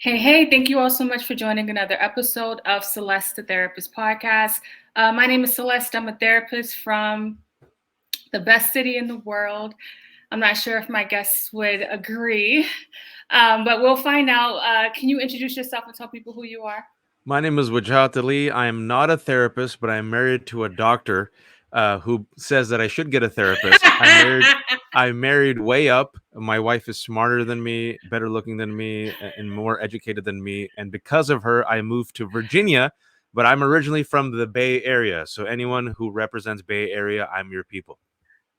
Hey, thank you all so much for joining another episode of Celeste the Therapist Podcast. My name is Celeste. I'm a therapist from the best city in the world. I'm not sure if my guests would agree, but we'll find out. Can you introduce yourself and tell people who you are? My name is Wajahat Ali. I am not a therapist, but I'm married to a doctor who says that I should get a therapist. I married way up. My wife is smarter than me, better looking than me, and more educated than me. And because of her, I moved to Virginia, but I'm originally from the Bay Area. So anyone who represents Bay Area, I'm your people.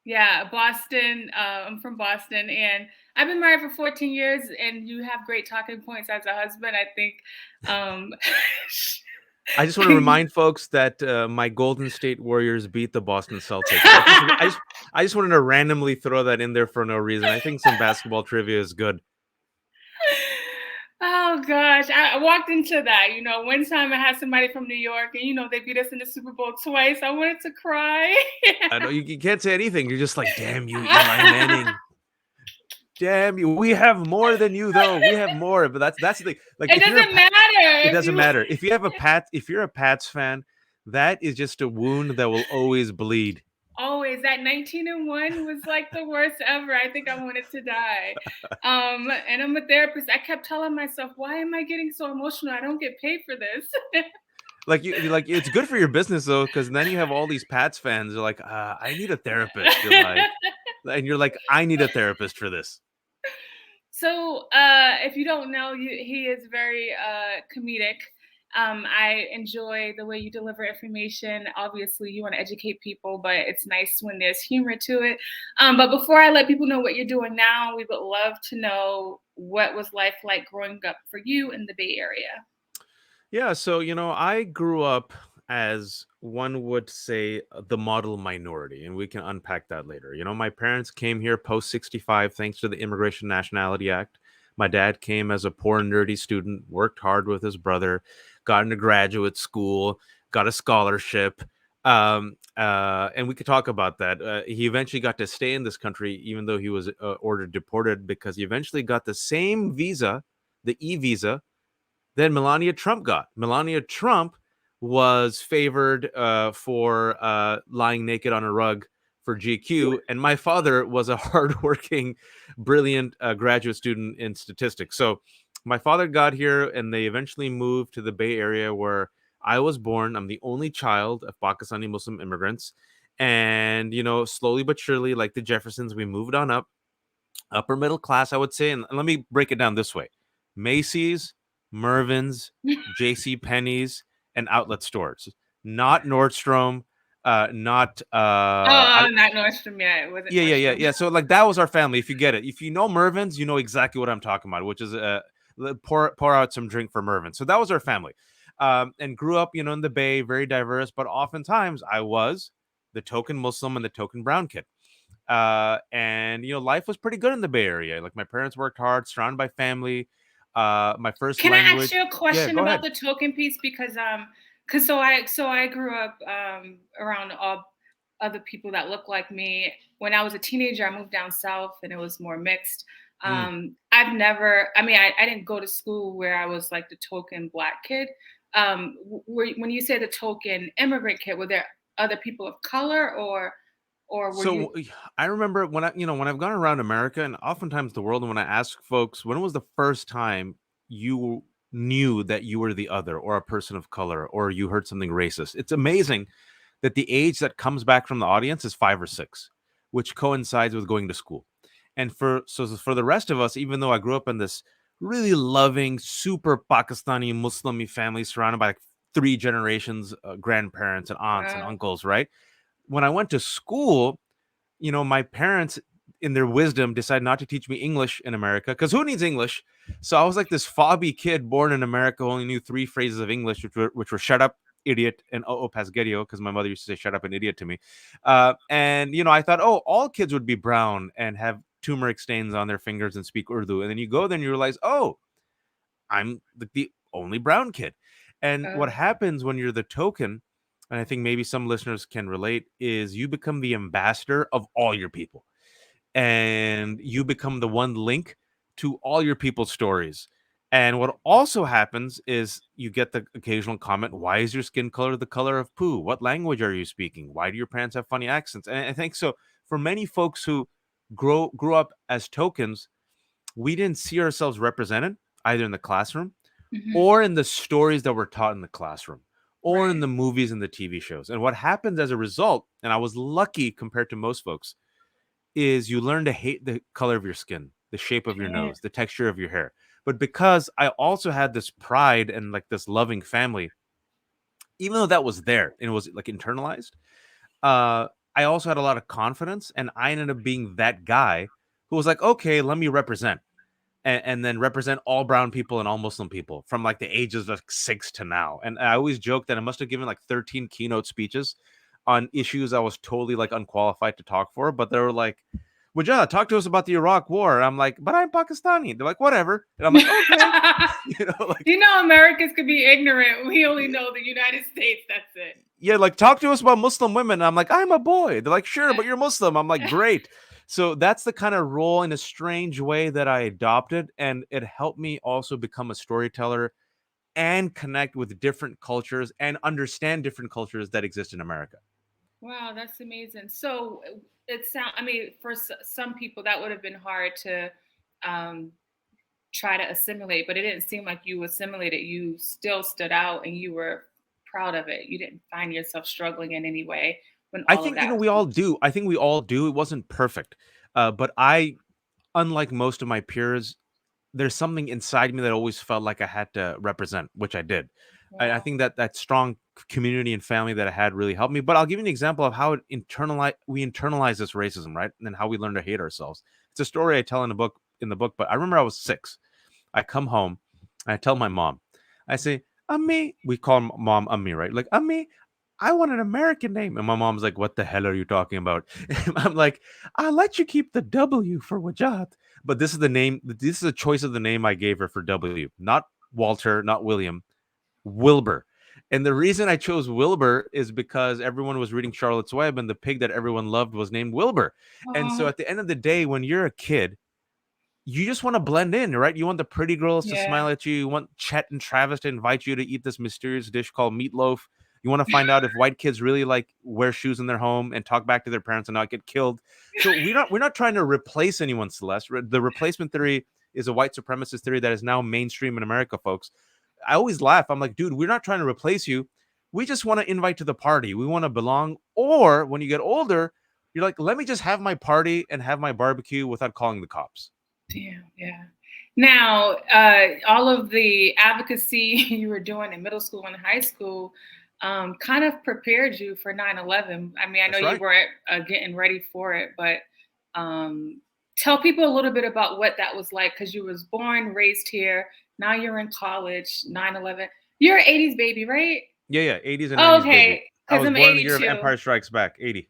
Yeah, Boston. I'm from Boston, and I've been married for 14 years. And you have great talking points as a husband. I think. Um, I just want to remind folks that my Golden State Warriors beat the Boston Celtics. I just wanted to randomly throw that in there for no reason. I think some basketball trivia is good. Oh gosh, I walked into that. One time I had somebody from New York, and they beat us in the Super Bowl twice. I wanted to cry. I know you can't say anything. You're just like, damn you, Eli Manning. Damn you. We have more than you, though. We have more. But that's the thing. Like, It if you're a doesn't matter it if doesn't you. matter. If you're a Pats fan, that is just a wound that will always bleed. Always that 19-1 was like the worst ever. I think I wanted to die. And I'm a therapist. I kept telling myself, why am I getting so emotional? I don't get paid for this. Like it's good for your business though, because then you have all these Pats fans. They're like, I need a therapist. And you're like, I need a therapist for this. So, if you don't know, he is very comedic. I enjoy the way you deliver information. Obviously, you want to educate people, but it's nice when there's humor to it. But before I let people know what you're doing now, we would love to know what was life like growing up for you in the Bay Area. Yeah, so I grew up as one would say the model minority, and we can unpack that later. My parents came here post 65 thanks to the Immigration Nationality Act. My dad came as a poor nerdy student, worked hard with his brother, got into graduate school, got a scholarship. And we could talk about that. He eventually got to stay in this country, even though he was ordered deported, because he eventually got the same visa, the E visa, than Melania Trump got. Melania Trump was favored for lying naked on a rug for GQ, and my father was a hardworking, brilliant graduate student in statistics. So my father got here, and they eventually moved to the Bay Area where I was born. I'm the only child of Pakistani Muslim immigrants. And, slowly but surely, like the Jeffersons, we moved on up, upper middle class, I would say. And let me break it down this way: Macy's, Mervyn's, J.C. Penney's, and outlet stores, not Nordstrom, not Oh, not Nordstrom. Yeah, it wasn't Nordstrom. yeah. So like that was our family. If you get it, if you know Mervyn's, you know exactly what I'm talking about, which is pour out some drink for Mervyn. So that was our family, and grew up, in the Bay, very diverse. But oftentimes I was the token Muslim and the token brown kid. And life was pretty good in the Bay Area. Like my parents worked hard, surrounded by family. My first Can I ask language. you a Yeah, question go about ahead. the token piece? Because so I grew up around all other people that look like me. When I was a teenager, I moved down south, and it was more mixed. Mm. I've never, I mean, I didn't go to school where I was like the token black kid. When you say the token immigrant kid, were there other people of color, or were you? So I remember when I've gone around America and oftentimes the world, and when I ask folks, when was the first time you knew that you were the other or a person of color or you heard something racist? It's amazing that the age that comes back from the audience is 5 or 6, which coincides with going to school. And for the rest of us, even though I grew up in this really loving, super Pakistani Muslim family surrounded by like 3 generations, grandparents and aunts and uncles, right? When I went to school, my parents, in their wisdom, decided not to teach me English in America because who needs English? So I was like this fobby kid born in America, who only knew 3 phrases of English, which were "shut up, idiot," and "oh, pasgerio," because my mother used to say "shut up, an idiot" to me. And I thought, oh, all kids would be brown and have turmeric stains on their fingers and speak Urdu. And then you go there and you realize, oh, I'm the only brown kid. And what Uh, happens when you're the token, and I think maybe some listeners can relate, is you become the ambassador of all your people. And you become the one link to all your people's stories. And what also happens is you get the occasional comment, why is your skin color the color of poo? What language are you speaking? Why do your parents have funny accents? And I think so for many folks who grew up as tokens, we didn't see ourselves represented either in the classroom Hmm. or in the stories that were taught in the classroom or in Right. the movies and the TV shows. And what happens as a result, and I was lucky compared to most folks, is you learn to hate the color of your skin, the shape of your Yeah. nose, the texture of your hair. But because I also had this pride and like this loving family, even though that was there and it was like internalized, uh, I also had a lot of confidence, and I ended up being that guy who was like, okay, let me represent. And then represent all brown people and all Muslim people from like the ages of 6 to now. And I always joke that I must have given like 13 keynote speeches on issues I was totally like unqualified to talk for, but they were like, Wajahat, talk to us about the Iraq War. And I'm like, but I'm Pakistani. They're like, whatever. And I'm like, okay. Like, Americans could be ignorant. We only know the United States. That's it. yeah, like talk to us about Muslim women. And I'm like, I'm a boy. They're like, sure, but you're Muslim. I'm like, great. So that's the kind of role in a strange way that I adopted. And it helped me also become a storyteller and connect with different cultures and understand different cultures that exist in America. Wow, that's amazing. So it sound. I mean, for some people, that would have been hard to um, try to assimilate, but it didn't seem like you assimilated. You still stood out, and you were proud of it. You didn't find yourself struggling in any way when I all of think, that was we all going. do. I think we all do. It wasn't perfect. But I, unlike most of my peers, there's something inside me that always felt like I had to represent, which I did. I Wow. think that that strong community and family that I had really helped me. But I'll give you an example of how we internalize this racism, right? And then how we learn to hate ourselves. It's a story I tell in the book, but I remember I was 6. I come home, I tell my mom, I say, Ammi, we call mom Ammi, right? Like, Ammi, I want an American name. And my mom's like, what the hell are you talking about? And I'm like, I'll let you keep the W for Wajahat. But this is the name, this is a choice of the name I gave her for W, not Walter, not William, Wilbur. And the reason I chose Wilbur is because everyone was reading Charlotte's Web and the pig that everyone loved was named Wilbur. And so Oh, at the end of the day, when you're a kid, you just want to blend in, right? You want the pretty girls to yeah. smile at you. You want Chet and Travis to invite you to eat this mysterious dish called meatloaf. You want to find out if white kids really like wear shoes in their home and talk back to their parents and not get killed. So we're not trying to replace anyone, Celeste. The replacement theory is a white supremacist theory that is now mainstream in America, folks. I always laugh. I'm like, dude, we're not trying to replace you. We just want to invite to the party. We want to belong. Or when you get older, you're like, let me just have my party and have my barbecue without calling the cops. Yeah, yeah. Now, all of the advocacy you were doing in middle school and high school kind of prepared you for 9/11. I mean, I know That's you right. were getting ready for it, but um, tell people a little bit about what that was like because you was born, raised here. Now you're in college, 9/11. You're an 80s baby, right? Yeah, yeah. 80s and Oh, 90s, baby. okay, I because was I'm born in the year of 82. Empire Strikes Back, 80.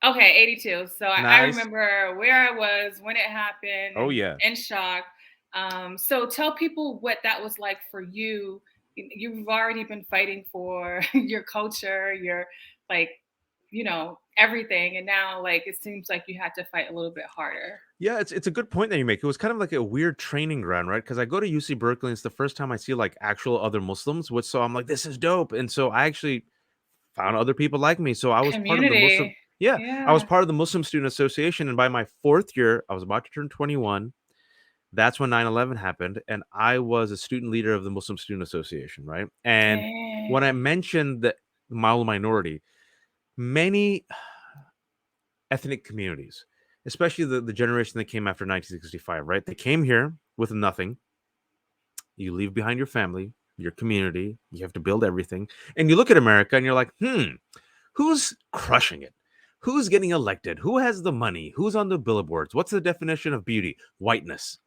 Okay, 82. So I Nice. remember where I was when it happened Oh, and yeah. in shock. So tell people what that was like for you. You've already been fighting for your culture, your like, everything. And now like it seems like you had to fight a little bit harder. Yeah, it's a good point that you make. It was kind of like a weird training ground, right? Because I go to UC Berkeley, and it's the first time I see like actual other Muslims, which so I'm like, this is dope. And so I actually found other people like me. So I was part of the Muslim, Community. yeah, I was Yeah. part of the Muslim Student Association. And by my 4th year, I was about to turn 21. That's when 9/11 happened. And I was a student leader of the Muslim Student Association, right? And when I Dang. mentioned the minority, many ethnic communities, especially the generation that came after 1965, right? They came here with nothing. You leave behind your family, your community, you have to build everything. And you look at America and you're like, who's crushing it? Who's getting elected? Who has the money? Who's on the billboards? What's the definition of beauty? Whiteness.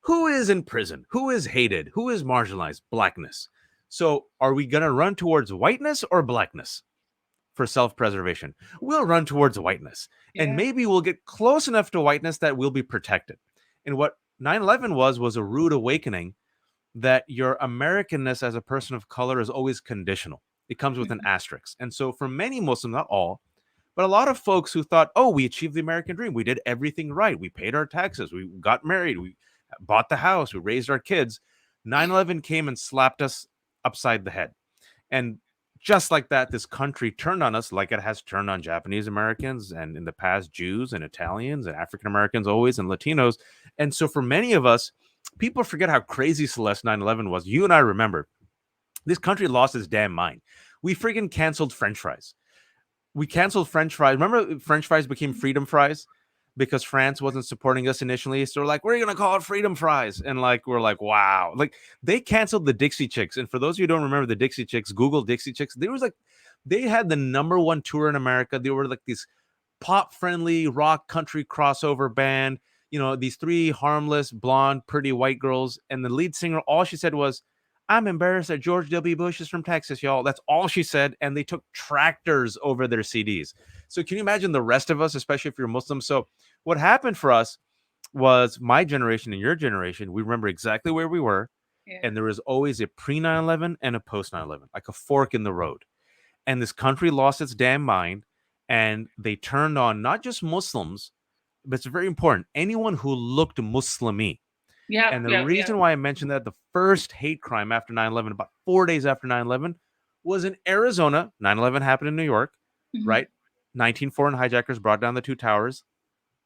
Who is in prison? Who is hated? Who is marginalized? Blackness. So are we going to run towards whiteness or blackness? For self-preservation, we'll run towards whiteness. And Yeah. maybe we'll get close enough to whiteness that we'll be protected. And what 9/11 was a rude awakening that your Americanness as a person of color is always conditional. It comes with an Mhm. asterisk. And so for many Muslims, not all, but a lot of folks who thought, oh, we achieved the American dream. We did everything right. We paid our taxes. We got married. We bought the house. We raised our kids. 9/11 came and slapped us upside the head. And just like that, this country turned on us like it has turned on Japanese Americans and in the past Jews and Italians and African Americans always and Latinos. And so for many of us, people forget how crazy Celeste 9/11 was. You and I remember this country lost its damn mind. We freaking canceled French fries. We canceled French fries. Remember, French fries became freedom fries because France wasn't supporting us initially. So we're like, we're gonna call it freedom fries, and like we're like, wow, like they canceled the Dixie Chicks. And for those of you who don't remember the Dixie Chicks, Google Dixie Chicks. There was like, they had the #1 tour in America. They were like these pop-friendly rock country crossover band. You know, these three harmless, blonde, pretty white girls, and the lead singer, all she said was, I'm embarrassed that George W. Bush is from Texas, y'all. That's all she said. And they took tractors over their CDs. So can you imagine the rest of us, especially if you're Muslim? So what happened for us was my generation and your generation, we remember exactly where we were. Yeah. And there was always a pre 9/11 and a post 9/11, like a fork in the road. And this country lost its damn mind. And they turned on not just Muslims, but it's very important, anyone who looked Muslimi. Yep, And the yep, yep. reason why I mentioned that, the first hate crime after 9/11, about 4 days after 9/11, was in Arizona. 9/11 happened in New York, Mhm. right? 19 foreign hijackers brought down the two towers.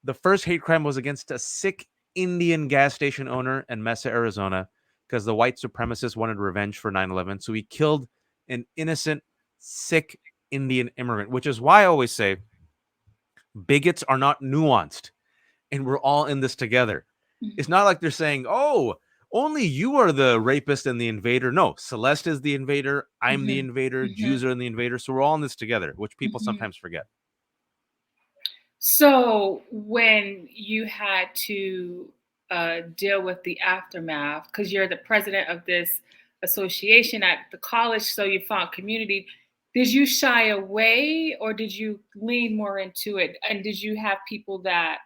The first hate crime was against a Sikh Indian gas station owner in Mesa, Arizona, because the white supremacists wanted revenge for 9/11. So he killed an innocent Sikh Indian immigrant, which is why I always say bigots are not nuanced and we're all in this together. Mhm. It's not like they're saying, oh, only you are the rapist and the invader. No, Celeste is the invader. I'm the Mhm. invader. Mhm. Jews are the invader. So we're all in this together, which people Mhm. sometimes forget. So when you had to deal with the aftermath, because you're the president of this association at the college, so you found community, did you shy away or did you lean more into it? And did you have people that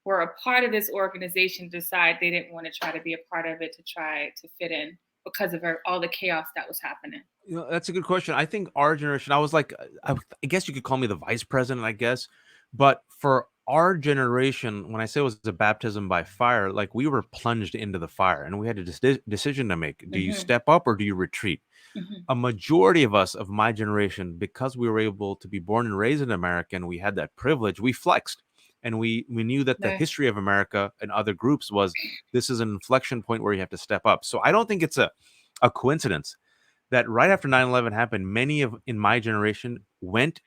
were a part of this organization decide they didn't want to try to be a part of it to try to fit in because of all the chaos that was happening? You know, that's a good question. I think our generation, I was like, I guess you could call me the vice president, I guess. But for our generation, when I say it was a baptism by fire, like we were plunged into the fire and we had a decision to make. Do you Hmm. step up or do you retreat? Hmm. A majority of us of my generation, because we were able to be born and raised in America and we had that privilege, we flexed. And we knew that the Nice. history of America and other groups was, this is an inflection point where you have to step up. So I don't think it's a coincidence that right after 9/11 happened, many of in my generation went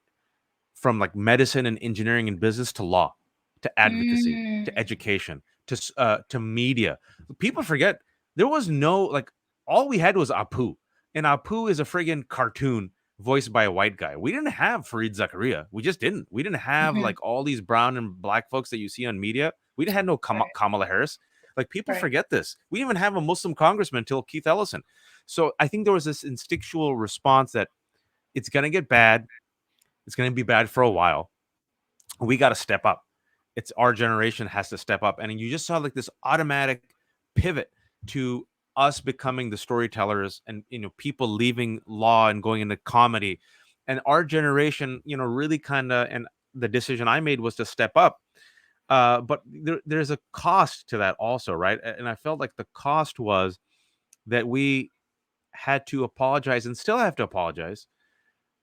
from like medicine and engineering and business to law, to advocacy, to Mm. education, to media. People forget there was no, like, all we had was Apu, and Apu is a friggin' cartoon voiced by a white guy. We didn't have Fareed Zakaria. We just didn't. We didn't have Hmm. like all these brown and black folks that you see on media. We didn't have no Right, Kamala Harris. Like people right. forget this. We didn't even have a Muslim congressman until Keith Ellison. So I think there was this instinctual response that it's gonna get bad. It's gonna be bad for a while. We got to step up. It's our generation has to step up. And you just saw like this automatic pivot to us becoming the storytellers and, you know, people leaving law and going into comedy. And our generation, you know, really kind of, and the decision I made was to step up. But there's a cost to that also, right? And I felt like the cost was that we had to apologize and still have to apologize.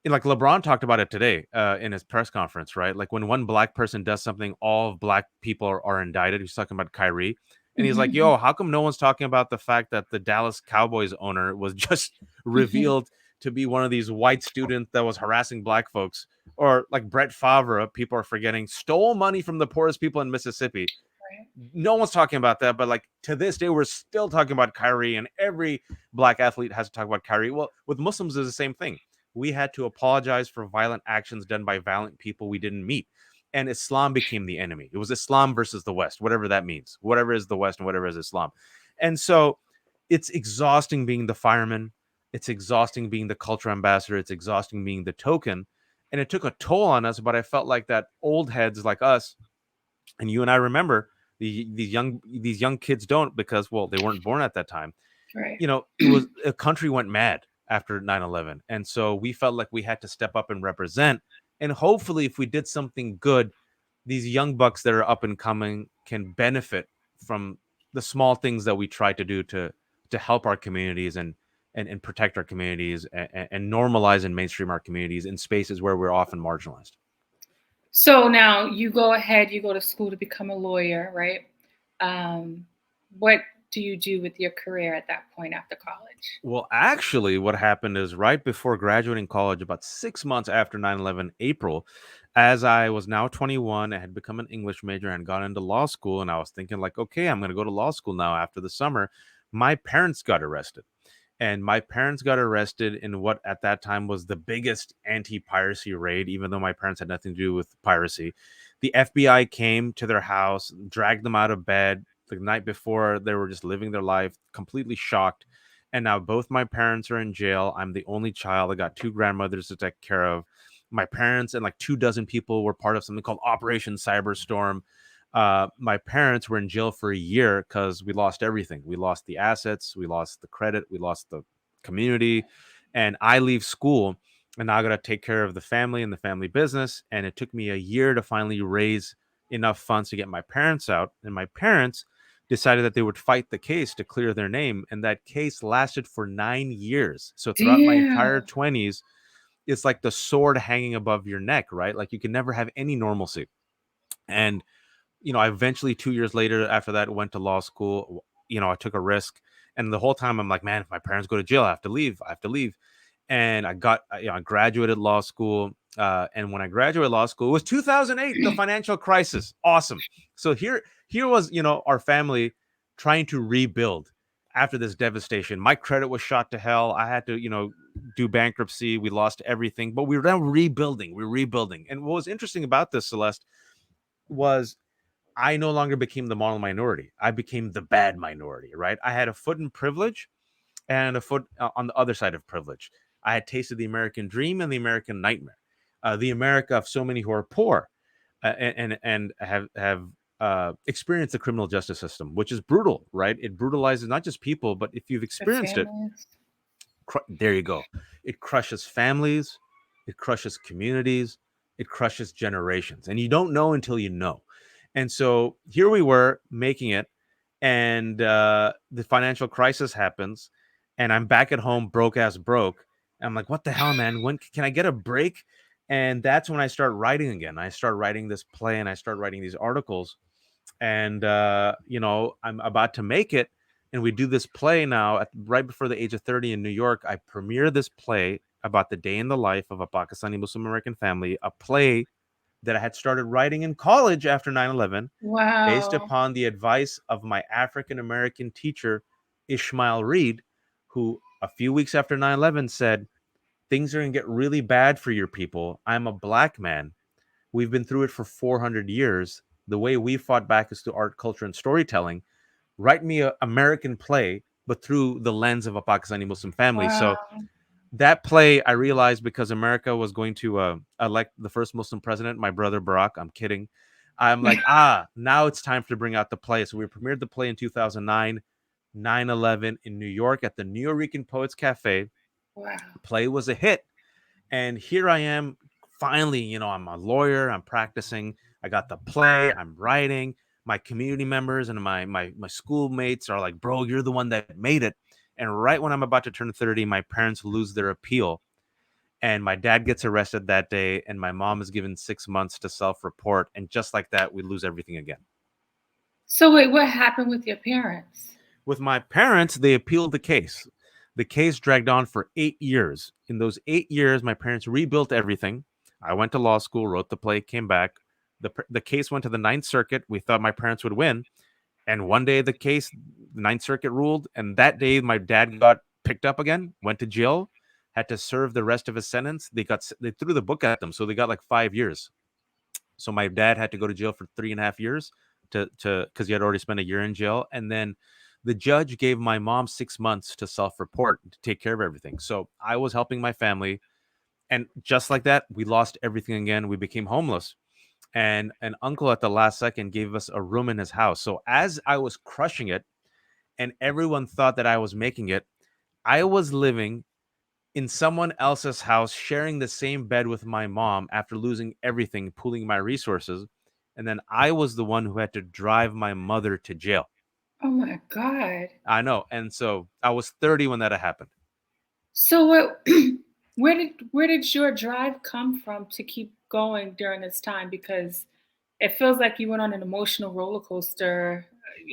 And like LeBron talked about it today in his press conference, right? Like when one black person does something, all of black people are indicted. He's talking about Kyrie. And he's like, Mhm, yo, how come no one's talking about the fact that the Dallas Cowboys owner was just mhm. revealed to be one of these white students that was harassing black folks? Or like Brett Favre, people are forgetting, stole money from the poorest people in Mississippi. Right. No one's talking about that, but like to this day, we're still talking about Kyrie, and every black athlete has to talk about Kyrie. Well, with Muslims, is the same thing. We had to apologize for violent actions done by violent people we didn't meet. And Islam became the enemy. It was Islam versus the West, whatever that means, whatever is the West and whatever is Islam. And so it's exhausting being the fireman. It's exhausting being the culture ambassador. It's exhausting being the token. And it took a toll on us, but I felt like that old heads like us and you and I remember these young kids don't because well they weren't born at that time. Right. You know, it was a country went mad after 9/11, and so we felt like we had to step up and represent, and hopefully if we did something good, these young bucks that are up and coming can benefit from the small things that we try to do to help our communities and protect our communities and normalize and mainstream our communities in spaces where we're often marginalized. So now you go ahead, you go to school to become a lawyer, right? Um, what do you do with your career at that point after college? Well, actually, what happened is right before graduating college, about 6 months after 9/11, April, as I was now 21, I had become an English major and got into law school. And I was thinking, like, okay, I'm going to go to law school now after the summer. My parents got arrested. And my parents got arrested in what at that time was the biggest anti-piracy raid, even though my parents had nothing to do with piracy. The FBI came to their house, dragged them out of bed the night before. They were just living their life, completely shocked. And now both my parents are in jail. I'm the only child. I got two grandmothers to take care of. My parents and like 24 people were part of something called Operation Cyberstorm. My parents were in jail for a year because we lost everything. We lost the assets, we lost the credit, we lost the community. And I leave school and now I got to take care of the family and the family business. And it took me a year to finally raise enough funds to get my parents out. And my parents decided that they would fight the case to clear their name. And that case lasted for 9 years. So throughout my entire Damn. 20s, it's like the sword hanging above your neck, right? Like you can never have any normalcy. And I eventually 2 years later after that went to law school. I took a risk, and the whole time I'm like, man, if my parents go to jail, I have to leave. I have to leave. And I graduated law school. And when I graduated law school, it was 2008, the financial crisis. Awesome. So here was our family trying to rebuild after this devastation. My credit was shot to hell. I had to do bankruptcy. We lost everything, but we were now rebuilding. We're rebuilding. And what was interesting about this, Celeste, was I no longer became the model minority. I became the bad minority, right? I had a foot in privilege and a foot on the other side of privilege. I had tasted the American dream and the American nightmare, the America of so many who are poor and have experienced the criminal justice system, which is brutal, right? It brutalizes not just people, but if you've The experienced it, families. there you go. It crushes families, it crushes communities, it crushes generations, and you don't know until you know. And so here we were making it, and the financial crisis happens, and I'm back at home, broke as broke. And I'm like, what the hell, man? When can I get a break? And that's when I start writing again. I start writing this play, and I start writing these articles, and I'm about to make it. And we do this play now right before the age of 30 in New York. I premiere this play about the day in the life of a Pakistani Muslim American family, a play that I had started writing in college after 9/11, based Wow. upon the advice of my African American teacher, Ishmael Reed, who a few weeks after 9/11 said, things are going to get really bad for your people. I'm a black man. We've been through it for 400 years. The way we fought back is through art, culture, and storytelling. Write me an American play, but through the lens of a Pakistani Muslim family. So Wow. that play, I realized because America was going to elect the first Muslim president, my brother Barack. I'm kidding. I'm like, now it's time to bring out the play. So we premiered the play in 2009, 9/11 in New York at the Nuyorican Poets Cafe. Wow. The play was a hit. And here I am, finally, I'm a lawyer, I'm practicing, I got the play, I'm writing. My community members and my schoolmates are like, bro, you're the one that made it. And right when I'm about to turn 30, my parents lose their appeal. And my dad gets arrested that day, and my mom is given 6 months to self-report. And just like that, we lose everything again. So wait, what happened with your parents? With my parents, they appealed the case. The case dragged on for 8 years. In those 8 years, my parents rebuilt everything. I went to law school, wrote the play, came back. The case went to the Ninth Circuit. We thought my parents would win. And one day the Ninth Circuit ruled. And that day, my dad got picked up again, went to jail, had to serve the rest of his sentence. They threw the book at them. So they got like 5 years. So my dad had to go to jail for 3.5 years because he had already spent a year in jail. And then the judge gave my mom 6 months to self-report to take care of everything. So I was helping my family. And just like that, we lost everything again. We became homeless. And an uncle at the last second gave us a room in his house. So as I was crushing it and everyone thought that I was making it, I was living in someone else's house, sharing the same bed with my mom after losing everything, pooling my resources. And then I was the one who had to drive my mother to jail. Oh my God. I know. And so I was 30 when that happened. So what where did your drive come from to keep going during this time? Because it feels like you went on an emotional roller coaster,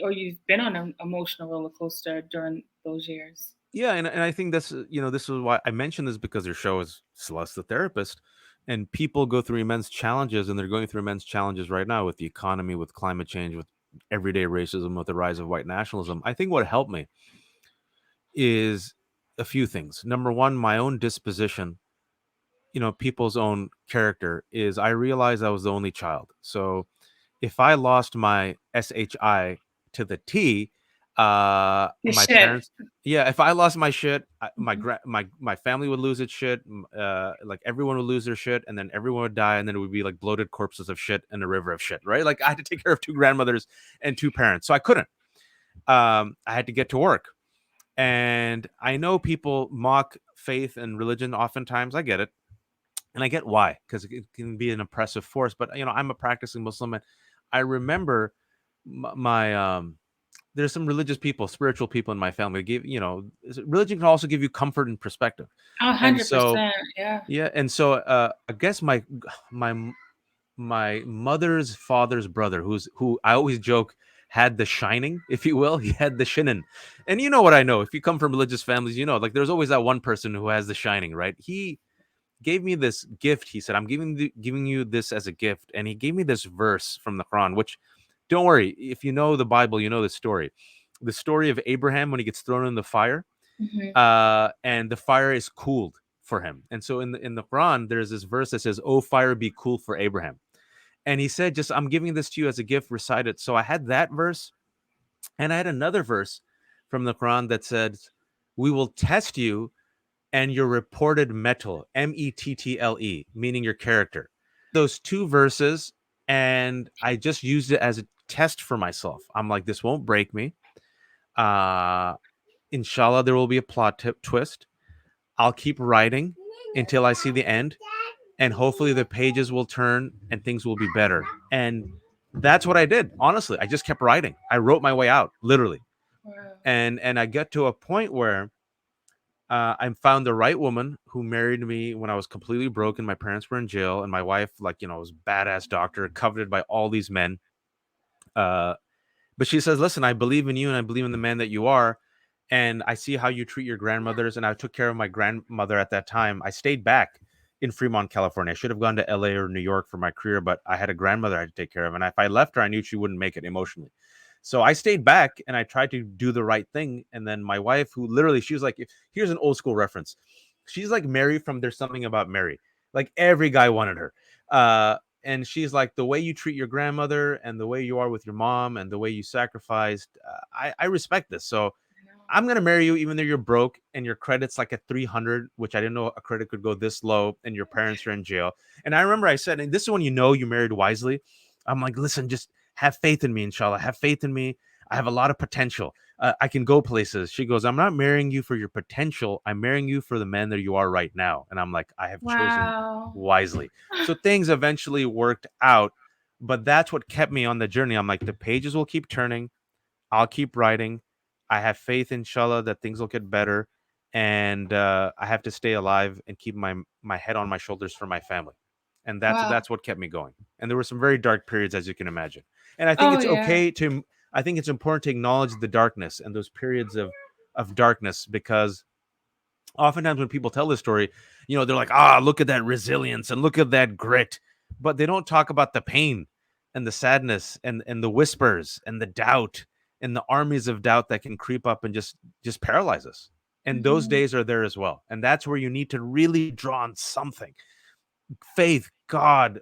or you've been on an emotional roller coaster during those years. Yeah, and I think that's this is why I mentioned this, because your show is Celeste the Therapist, and people go through immense challenges, and they're going through immense challenges right now with the economy, with climate change, with everyday racism, with the rise of white nationalism. I think what helped me is a few things. Number one, my own disposition, people's own character, is I realized I was the only child. So if I lost my SHI to the T, The my shit. parents, yeah, if I lost my shit, Mhm. my family would lose its shit, like everyone would lose their shit, and then everyone would die, and then it would be like bloated corpses of shit in a river of shit, right? Like I had to take care of two grandmothers and two parents, so I couldn't. I had to get to work, and I know people mock faith and religion. Oftentimes, I get it, and I get why, because it can be an oppressive force. But I'm a practicing Muslim, and I remember my there's some religious people, spiritual people in my family. Religion can also give you comfort and perspective, A and so 100%. Yeah. yeah, and so I guess my my mother's father's brother, who I always joke had the shining, if you will. He had the shinin, and you know what I know. If you come from religious families, like there's always that one person who has the shining, right? He gave me this gift. He said, "I'm giving you this as a gift," and he gave me this verse from the Quran. Which, don't worry, if you know the Bible, you know the story of Abraham when he gets thrown in the fire, Hmm. and the fire is cooled for him. And so in the Quran, there's this verse that says, "Oh, fire, be cool for Abraham." And he said, "Just I'm giving this to you as a gift. Recite it." So I had that verse, and I had another verse from the Quran that said, "We will test you and your reported metal, mettle, meaning your character." Those two verses, and I just used it as a test for myself. I'm like, this won't break me. Uh, Inshallah, there will be a twist. I'll keep writing until I see the end, and hopefully the pages will turn and things will be better. And that's what I did. Honestly, I just kept writing. I wrote my way out, literally. Wow. And I got to a point where I found the right woman who married me when I was completely broken. My parents were in jail, and my wife, like, was a badass doctor, coveted by all these men. Uh, but she says, "Listen, I believe in you, and I believe in the man that you are, and I see how you treat your grandmothers." And I took care of my grandmother at that time. I stayed back in Fremont, California. I should have gone to LA or New York for my career, but I had a grandmother I had to take care of, and if I left her, I knew she wouldn't make it emotionally. So I stayed back and I tried to do the right thing. And then my wife, who literally, she was like, here's an old school reference. She's like Mary from There's Something About Mary. Like every guy wanted her. And she's like, the way you treat your grandmother and the way you are with your mom and the way you sacrificed, I respect this. So I'm gonna marry you even though you're broke and your credit's like at 300, which I didn't know a credit could go this low, and your parents are in jail. And I remember I said, and this is when you married wisely. I'm like, listen, just have faith in me, inshallah. Have faith in me. I have a lot of potential. I can go places. She goes, I'm not marrying you for your potential. I'm marrying you for the man that you are right now. And I'm like, I have chosen Wow. wisely. So things eventually worked out, but that's what kept me on the journey. I'm like, the pages will keep turning. I'll keep writing. I have faith, inshallah, that things will get better, and I have to stay alive and keep my head on my shoulders for my family, and that's Wow. that's what kept me going. And there were some very dark periods, as you can imagine. And I think Oh it's yeah. okay to, I think it's important to acknowledge the darkness and those periods of darkness, because oftentimes when people tell this story, they're like, look at that resilience and look at that grit, but they don't talk about the pain and the sadness and the whispers and the doubt and the armies of doubt that can creep up and just paralyze us. And those Hmm. days are there as well. And that's where you need to really draw on something: faith, God,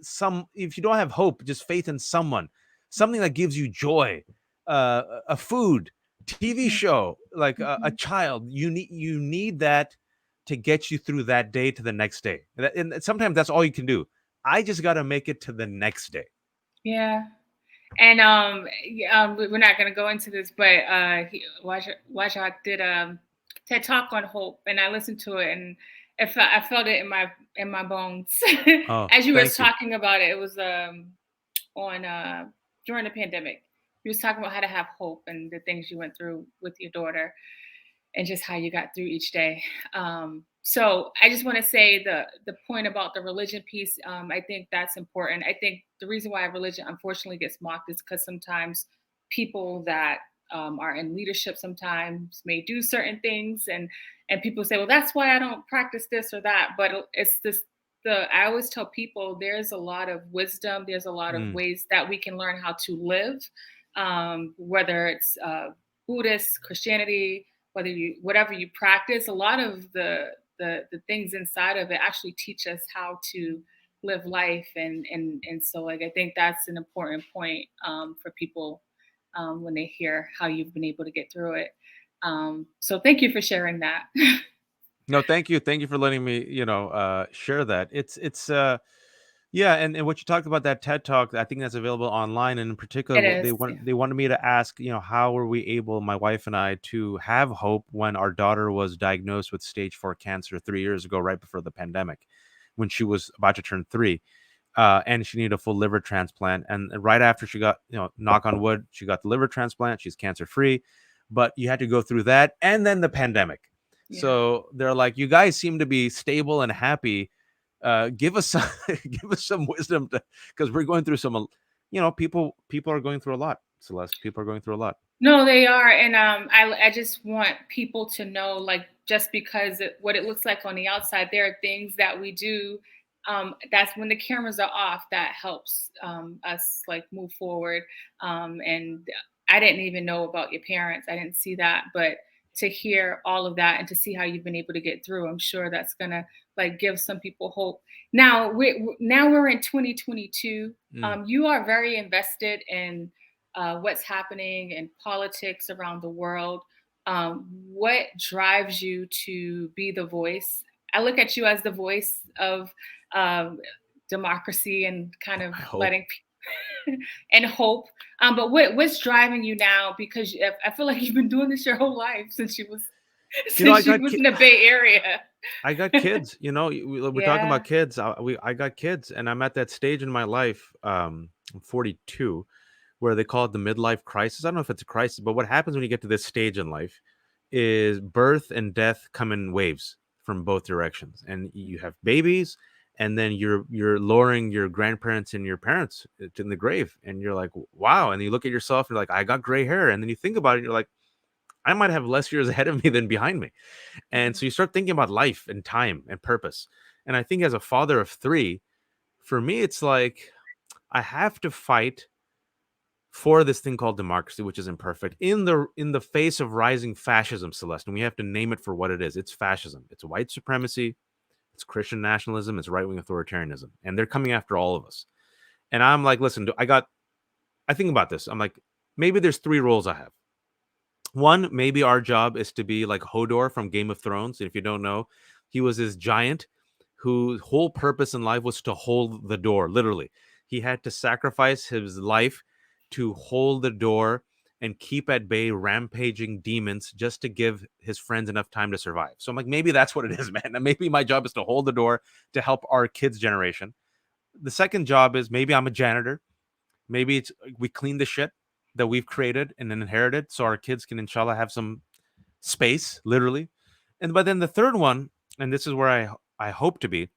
some, if you don't have hope, just faith in someone, something that gives you joy, a food, TV Hmm. show, like a Hmm. child. You need that to get you through that day to the next day. And sometimes that's all you can do. I just got to make it to the next day. Yeah. And we're not going to go into this, but Wajahat did a TED talk on hope, and I listened to it, and I felt it in my bones Oh, as you were thank you. talking about it. It was on during the pandemic, you was talking about how to have hope and the things you went through with your daughter and just how you got through each day. So I just want to say the point about the religion piece. I think that's important. I think the reason why religion unfortunately gets mocked is because sometimes people that are in leadership sometimes may do certain things, and people say, well, that's why I don't practice this or that. But it's this. I always tell people there's a lot of wisdom. There's a lot of Mm, ways that we can learn how to live, whether it's Buddhist, Christianity, whether you whatever you practice, a lot of the things inside of it actually teach us how to live life, and so like I think that's an important point for people when they hear how you've been able to get through it. So thank you for sharing that. no, thank you for letting me, share that. Yeah, and what you talked about, that TED Talk, I think that's available online. And in particular, It what is. they wanted me to ask, how were we able, my wife and I, to have hope when our daughter was diagnosed with stage 4 cancer 3 years ago, right before the pandemic, when she was about to turn 3, and she needed a full liver transplant. And right after she got, knock on wood, she got the liver transplant. She's cancer free, but you had to go through that and then the pandemic. Yeah. So they're like, you guys seem to be stable and happy. Give us some, give us some wisdom, because we're going through some, people are going through a lot. Celeste, people are going through a lot. No, they are, and I just want people to know, like, just because what it looks like on the outside, there are things that we do. That's when the cameras are off. That helps us like move forward. And I didn't even know about your parents. I didn't see that, but to hear all of that and to see how you've been able to get through, I'm sure that's gonna like give some people hope. Now we're in 2022. Mm. You are very invested in what's happening in politics around the world. What drives you to be the voice? I look at you as the voice of um, democracy and kind of I hope. letting and hope. But what's driving you now? Because I feel like you've been doing this your whole life since you was You know, I since you got was in the Bay Area. I got kids. We're talking Yeah, about kids. I got kids, and I'm at that stage in my life. I'm 42, where they call it the midlife crisis. I don't know if it's a crisis, but what happens when you get to this stage in life is birth and death come in waves from both directions, and you have babies, and then you're lowering your grandparents and your parents in the grave, and you're like, wow. And you look at yourself, and you're like, I got gray hair, and then you think about it, and you're like, I might have less years ahead of me than behind me. And mhm, so you start thinking about life and time and purpose. And I think as a father of 3, for me, it's like I have to fight for this thing called democracy, which is imperfect, in the face of rising fascism, Celeste. And we have to name it for what it is. It's fascism. It's white supremacy. It's Christian nationalism. It's right wing authoritarianism. And they're coming after all of us. And I'm like, listen, I think about this. I'm like, maybe there's 3 roles I have. One, maybe our job is to be like Hodor from Game of Thrones. And if you don't know, he was this giant whose whole purpose in life was to hold the door, literally. He had to sacrifice his life to hold the door and keep at bay rampaging demons just to give his friends enough time to survive. So I'm like, maybe that's what it is, man. And maybe my job is to hold the door to help our kids' generation. The second job is maybe I'm a janitor. Maybe it's we clean the shit that we've created and then inherited so our kids can inshallah have some space, literally. And but then the third one, and this is where I hope to be,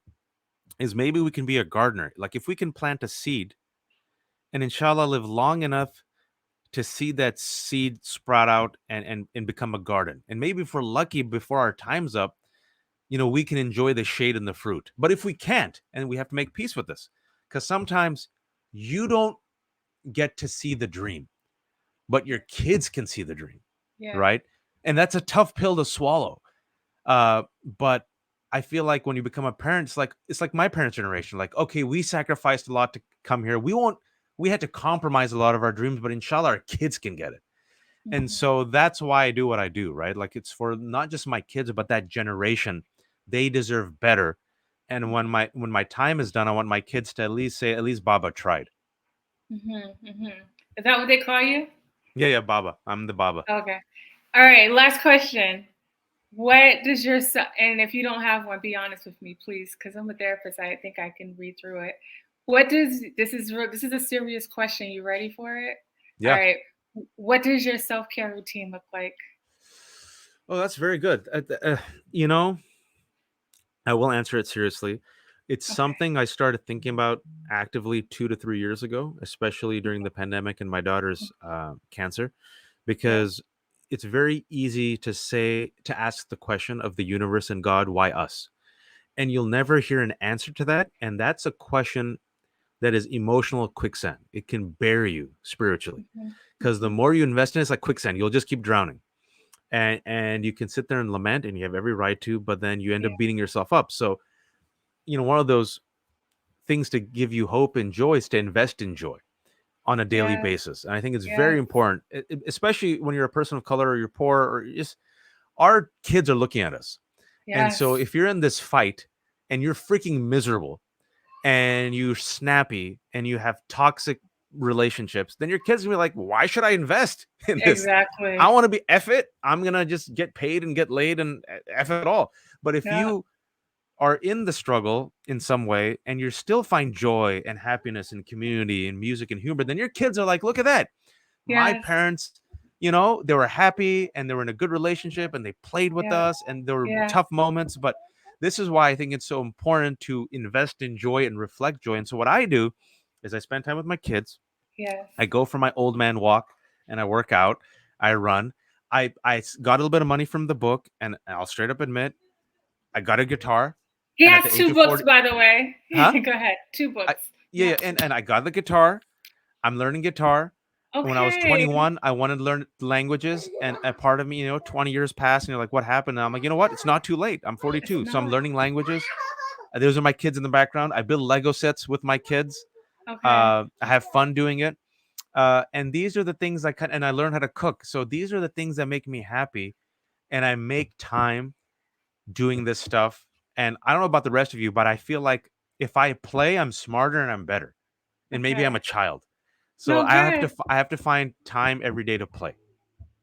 is maybe we can be a gardener. Like if we can plant a seed and inshallah live long enough to see that seed sprout out and become a garden. And maybe if we're lucky before our time's up, we can enjoy the shade and the fruit. But if we can't, and we have to make peace with this, because sometimes you don't get to see the dream, but your kids can see the dream, yeah, right? And that's a tough pill to swallow. But I feel like when you become a parent, it's like my parents' generation. Like, okay, we sacrificed a lot to come here. We had to compromise a lot of our dreams, but inshallah, our kids can get it. And mhm, so that's why I do what I do, right? Like it's for not just my kids, but that generation. They deserve better. And when mhm, my time is done, I want my kids to at least say, at least Baba tried. mhm, mhm. Is that what they call you? Yeah, yeah, Baba. I'm the Baba. Okay. All right. Last question. What does your son, and if you don't have one, be honest with me, please, because I'm a therapist. I think I can read through it. What does this is a serious question. You ready for it? All Yeah. right. What does your self-care routine look like? Oh, that's very good. You know, I will answer it seriously. It's Okay. something I started thinking about actively 2 to 3 years ago, especially during the pandemic and my daughter's cancer, Yeah. because it's very easy to ask the question of the universe and God, why us? And you'll never hear an answer to that. And that's a question that is emotional quicksand. It can bury you spiritually Mhm. because the Mhm. more you invest in it, it's like quicksand. You'll just keep drowning. And you can sit there and lament, and you have every right to, but then you end Yeah. up beating yourself up. So, one of those things to give you hope and joy is to invest in joy on a daily Yes. basis. And I think it's very Yes. important, especially when you're a person of color or you're poor or just our kids are looking at us. And so Yes. if you're in this fight and you're freaking miserable and you're snappy and you have toxic relationships, then your kids will be like, why should I invest in this? I Exactly. want to be F it. I'm going to just get paid and get laid and F it all. But if Yeah. you are in the struggle in some way and you still find joy and happiness and community and music and humor, then your kids are like, look at that. My Yes. parents, they were happy and they were in a good relationship and they played with Yeah. us and there were Yeah. tough moments. But this is why I think it's so important to invest in joy and reflect joy. And so what I do is I spend time with my kids. Yes. I go for my old man walk and I work out. I run. I got a little bit of money from the book, and I'll straight up admit I got a guitar. He And at has the age two of books, 40, by the way. huh? Go ahead. Two I books. yeah, Yeah. yeah, and I got the guitar. I'm learning guitar. When I was Okay. 21, I wanted to learn languages, and a part of me, 20 years passed, and you're like, what happened? And I'm like, you know what? It's not too late. I'm It's 42, so I'm not. learning languages. Those are my kids in the background. I build Lego sets with my kids. Okay. I have fun doing it. And these are the things and I learn how to cook. So these are the things that make me happy, and I make time doing this stuff. And I don't know about the rest of you, but I feel like if I play, I'm smarter and I'm better. And maybe I'm a Okay. child. So No, good. I have to find time every day to play.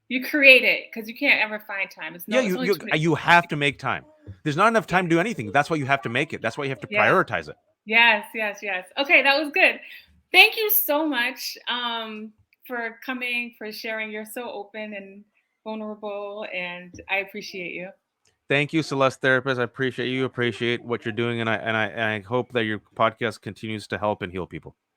You create it because you can't ever find time. It's Yeah, no. It's only 20. you have to make time. There's not enough Yeah. time to do anything. That's why you have to make it. That's why you have to Yeah. prioritize it. Yes. Yes. Yes. Okay, that was good. Thank you so much for coming, for sharing. You're so open and vulnerable, and I appreciate you. Thank you, Celeste Therapist. I appreciate you. Appreciate what you're doing, and I hope that your podcast continues to help and heal people.